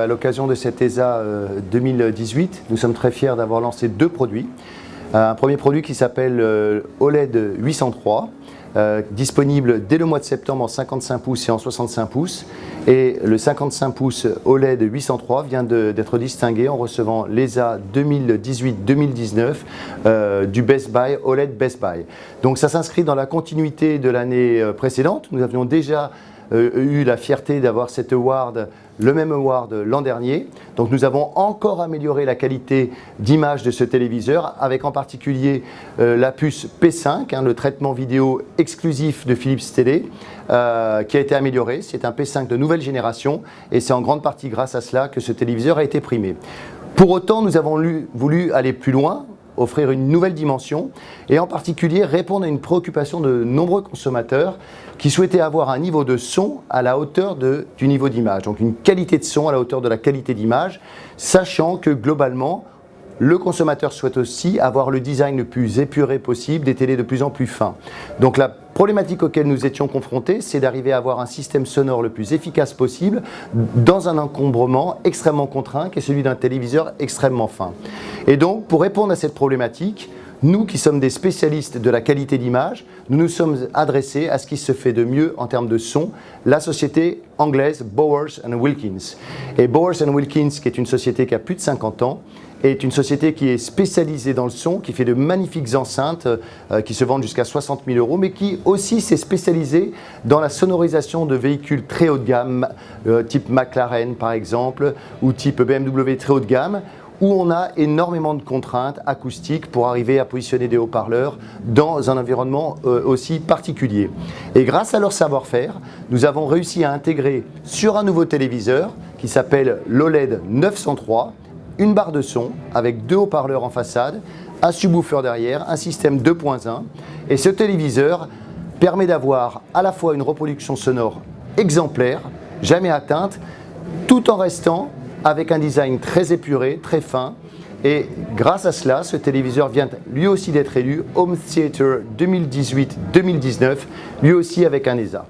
À l'occasion de cette ESA 2018, nous sommes très fiers d'avoir lancé deux produits. Un premier produit qui s'appelle OLED 803, disponible dès le mois de septembre en 55 pouces et en 65 pouces. Et le 55 pouces OLED 803 vient d'être distingué en recevant l'ESA 2018-2019 du Best Buy, OLED Best Buy. Donc ça s'inscrit dans la continuité de l'année précédente. Nous avions déjà eu la fierté d'avoir cet award, le même award l'an dernier. Donc nous avons encore amélioré la qualité d'image de ce téléviseur avec en particulier la puce P5, le traitement vidéo exclusif de Philips Télé qui a été amélioré. C'est un P5 de nouvelle génération et c'est en grande partie grâce à cela que ce téléviseur a été primé. Pour autant, nous avons voulu aller plus loin, offrir une nouvelle dimension et en particulier répondre à une préoccupation de nombreux consommateurs qui souhaitaient avoir un niveau de son à la hauteur du niveau d'image, donc une qualité de son à la hauteur de la qualité d'image, sachant que globalement, le consommateur souhaite aussi avoir le design le plus épuré possible, des télés de plus en plus fins. Donc la problématique auquel nous étions confrontés, c'est d'arriver à avoir un système sonore le plus efficace possible dans un encombrement extrêmement contraint qui est celui d'un téléviseur extrêmement fin. Et donc pour répondre à cette problématique, nous qui sommes des spécialistes de la qualité d'image, nous nous sommes adressés à ce qui se fait de mieux en termes de son, la société anglaise Bowers & Wilkins. Et Bowers & Wilkins, qui est une société qui a plus de 50 ans, est une société qui est spécialisée dans le son, qui fait de magnifiques enceintes qui se vendent jusqu'à 60 000 €, mais qui aussi s'est spécialisée dans la sonorisation de véhicules très haut de gamme, type McLaren par exemple, ou type BMW très haut de gamme, où on a énormément de contraintes acoustiques pour arriver à positionner des haut-parleurs dans un environnement aussi particulier. Et grâce à leur savoir-faire, nous avons réussi à intégrer sur un nouveau téléviseur qui s'appelle l'OLED 903, une barre de son avec deux haut-parleurs en façade, un subwoofer derrière, un système 2.1. Et ce téléviseur permet d'avoir à la fois une reproduction sonore exemplaire, jamais atteinte, tout en restant avec un design très épuré, très fin. Et grâce à cela, ce téléviseur vient lui aussi d'être élu Home Theater 2018-2019, lui aussi avec un ESA.